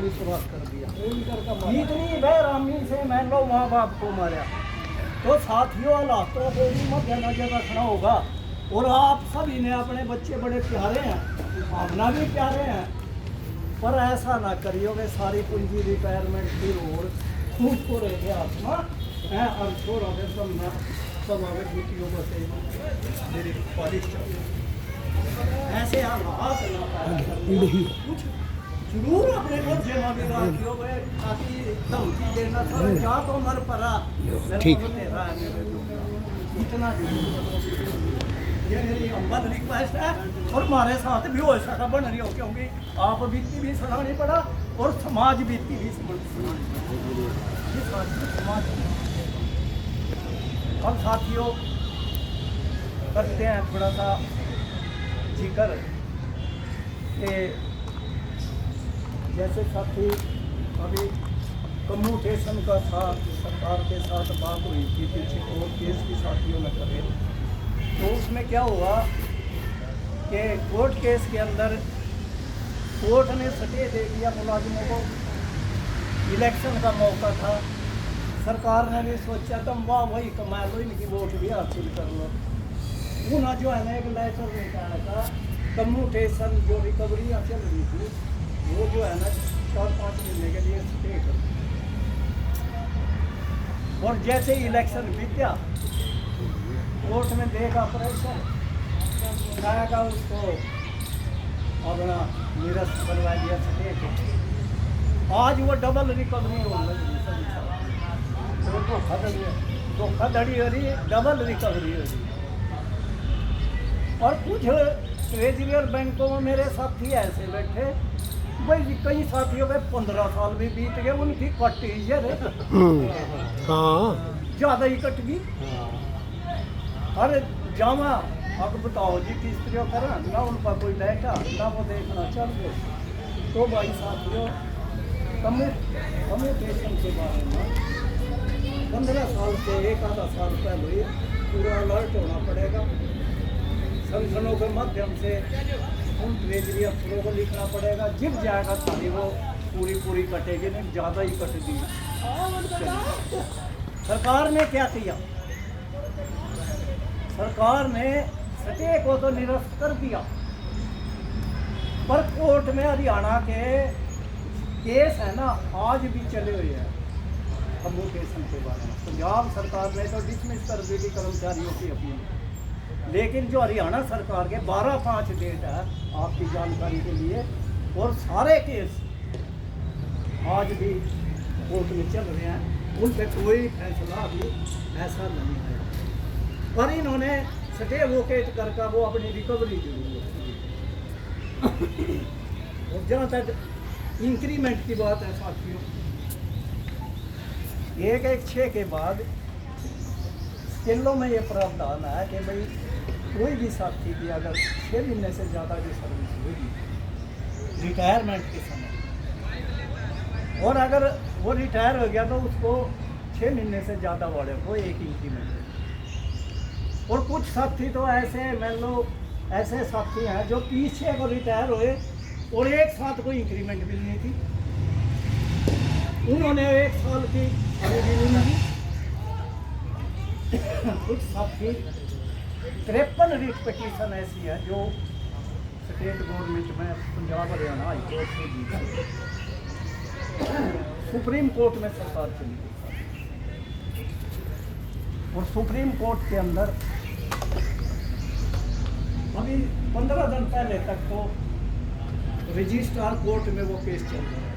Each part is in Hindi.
विश्वास कर दिया। इतनी बेरहमी से मान लो माँ बाप को मारा, तो साथियों हालातों को भी मद्देनजर रखना होगा। और आप सभी ने अपने बच्चे बड़े प्यारे हैं, भावना भी प्यारे हैं, पर ऐसा ना करियो कि सारी पूंजी रिटायरमेंट की और खूब को रह गया आत्मा है और छोड़ अगर सब आगे ड्यूटियों को से मेरी पॉलिश ऐसे हालात कुछ जरूर अपने को जमा भी रखियो ताकि धमकी देना था क्या तो मर पड़ा ठीक इतना ये मेरी अम्बल रिक्वेस्ट है। और हमारे साथ भी हो सका बन रही हो, क्योंकि आप बीती भी सुनानी पड़ा और समाज बीती भी समाज। अब साथियों करते हैं थोड़ा सा जिक्र कि जैसे साथी अभी कम्यूटेशन का साथ सरकार के साथ बात हुई थी पीछे और केस की साथियों में करे, तो उसमें क्या हुआ कि कोर्ट केस के अंदर कोर्ट ने स्टे दे दिया मुलाजिमों को। इलेक्शन का मौका था, सरकार ने भी सोचा तुम वाह वही कमा लो, इनकी वोट भी हासिल कर लो। उन्हें जो है ना एक लेटर निकाला था, कम्यूटेशन जो रिकवरियाँ चल रही थी वो जो है ना 4-5 महीने के लिए स्टे कर। और जैसे इलेक्शन बीता कोर्ट में देखा ऑपरेशन का उसको अपना निरस्त करवा दिया स्टे को। आज वो डबल रिकवरी हो रही है, धोखाधड़ी हो रही है, डबल रिकवरी हो रही है। और कुछ ट्रेजरी और बैंकों में मेरे साथी ऐसे बैठे भाई, कई साथियों के 15 साल भी बीत गए, उनकी कट ज़्यादा ही कट गई। अरे जामा अब बताओ जी किस तरह करा ना, उनका कोई डाटा ना वो देखना चल गए। तो भाई साथियों कम्यूटेशन के बारे में 15 साल से एक आधा साल पहले पूरा अलर्ट होना पड़ेगा। संगठनों के माध्यम से उन ट्रेजरी अफसरों को लिखना पड़ेगा, जिप जाएगा सारी वो पूरी कटेगी, नहीं ज़्यादा ही कटेगी। सरकार ने क्या किया, सरकार ने स्टे को तो निरस्त कर दिया, पर कोर्ट में हरियाणा के केस है ना आज भी चले हुए हैं कम्यूटेशन के बारे में। पंजाब सरकार ने तो डिसमिस कर दी कर्मचारियों की अपील, लेकिन जो हरियाणा सरकार के 12/5 डेट है आपकी जानकारी के लिए, और सारे केस आज भी कोर्ट में चल रहे हैं, उन पर कोई फैसला अभी ऐसा नहीं है। पर इन्होंने स्टे वोकेट करके वो अपनी रिकवरी जरूर और जहाँ तक इंक्रीमेंट की बात है साथियों, 1/6 के बाद स्केलों में ये प्रावधान है कि भाई कोई भी साथी की अगर 6 महीने से ज़्यादा की सर्विस होगी रिटायरमेंट के समय, और अगर वो रिटायर हो गया तो उसको 6 महीने से ज़्यादा वाले को एक इंक्रीमेंट। और कुछ साथी तो ऐसे मान लो ऐसे साथी हैं जो पीछे को रिटायर हुए और एक साथ कोई इंक्रीमेंट भी नहीं थी, उन्होंने 1 साल की अभी भी नहीं। कुछ साथी 53 रिट पिटीशन ऐसी है जो स्टेट गवर्नमेंट में पंजाब हरियाणा हाई कोर्ट से जीती, सुप्रीम कोर्ट में सरकार चली गई। और सुप्रीम कोर्ट के अंदर अभी 15 दिन पहले तक तो रजिस्ट्रार कोर्ट में वो केस चल रहा है,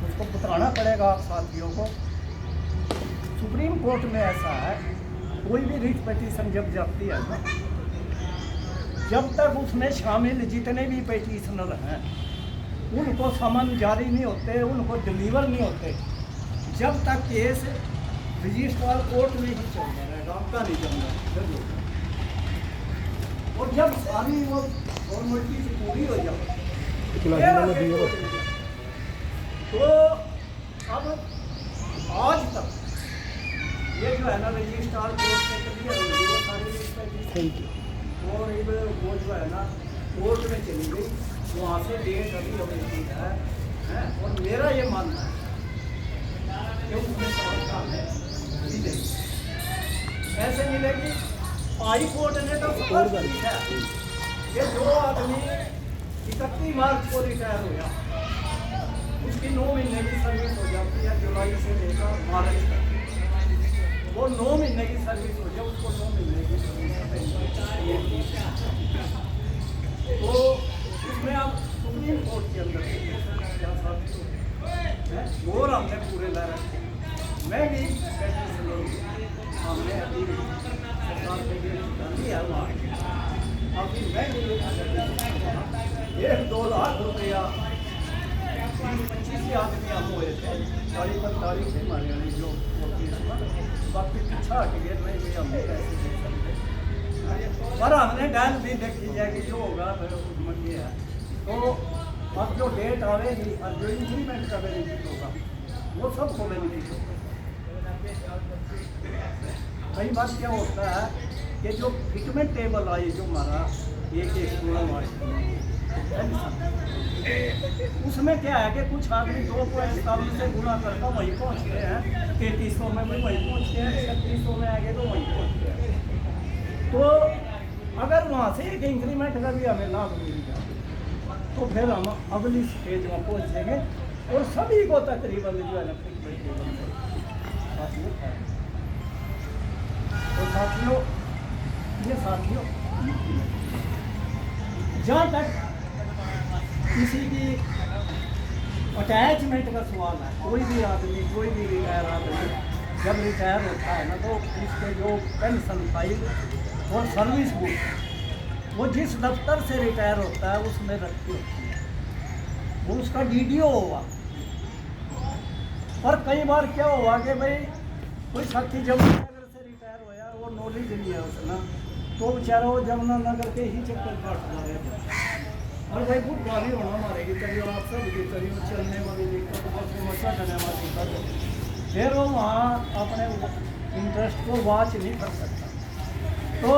उसको बताना पड़ेगा आप साथियों को। सुप्रीम कोर्ट में ऐसा है, कोई भी रिट पिटीशन जब जाती है ना, जब तक उसमें शामिल जितने भी पिटीशनर हैं उनको समन जारी नहीं होते, उनको डिलीवर नहीं होते, जब तक केस रजिस्ट्रार कोर्ट में ही चलता रहेगा, आपका नहीं चलना। और जब सारी वो फॉर्मेलिटी पूरी हो जाए तो अब आज तक ये जो है ना रजिस्ट्रार कोर्ट से क्लियर हो गई वो सारी, और वो जो है ना कोर्ट में चली गई। वहाँ से डेट अभी अवेलेबल है, और मेरा ये मानना है कि उसमें समझदार है मिलेगी। कैसे मिलेगी? हाई कोर्ट ने तो स्पष्ट किया है कि जो आदमी 31 मार्च को रिटायर हुआ उसकी 9 महीने की सर्विस हो जाती है, जुलाई से लेकर मार्च तक। वो 9 महीने की सर्विस हो जाए, उसको 9 महीने की सर्विस। तो इसमें आप सुप्रीम कोर्ट के अंदर और हमने पूरे ला रखे। मैं भी हमने अभी सरकार के लिए गांधी है वहाँ अभी मैं 1-2 लाख रुपया 25 आदमी हम हुए थे, 40-45 थे हमारे वाली जो बाकी पीछा हट गए, नहीं भी हमने पैसे दे सकते, पर हमने डाल भी देखी जाएगी जो होगा उसमें ये है। तो अब जो डेट आवेगी और जो इंक्रीमेंट का बेनिफिट होगा वो सबको बेनिफिट होगा। कई बार क्या होता है कि जो फिटमेंट टेबल आई जो हमारा एक उसमें क्या है कि कुछ आदमी 2.47 से गुणा करता वहीं पहुँच गए हैं, 3300 में भी वहीं पहुँच गए हैं, 3600 में आगे तो वहीं पहुँच गए। तो अगर वहाँ से एक इंक्रीमेंट का भी हमें लाभ मिल जाए तो फिर हम अगली स्टेज में पहुँचेंगे और सभी को तकरीबन जो है ना फिटमेंट टेबल तो साथियों जहाँ तक किसी की अटैचमेंट का सवाल है, कोई भी आदमी कोई भी रिटायर आदमी जब रिटायर होता है ना तो उसके जो पेंशन फाइल और सर्विस बुक वो जिस दफ्तर से रिटायर होता है उसमें रखी होती है, वो उसका डीडीओ होगा। पर कई बार क्या हुआ कि भाई कोई साथी जमुनानगर से रिटायर हुआ वो नॉलेज नहीं है उसने, तो बेचारा वो जमुनानगर के ही चक्कर काटता रहे। और भाई बहुत गाली होना मारेगी कभी आप सब की कभी चलने वाली दिक्कत बस मसा करने वाली दिक्कत, फिर वो वहाँ अपने इंटरेस्ट को वॉच नहीं कर सकता। तो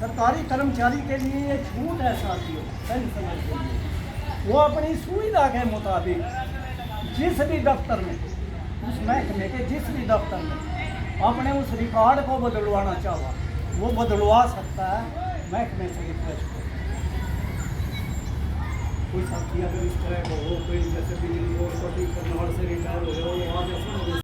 सरकारी कर्मचारी के लिए ये छूट है साथियों पेंशन के लिए, वो अपनी सुविधा के मुताबिक जिस भी दफ्तर में उस महकमे के जिस भी दफ्तर में अपने उस रिकॉर्ड को बदलवाना चाहा वो बदलवा सकता है महकमे से रिक्वेस्ट को। कोई साथी अगर इस तरह को हो, कोई जैसे बिजली बोर्ड को ठीक करने से रिटायर हो गया वो आज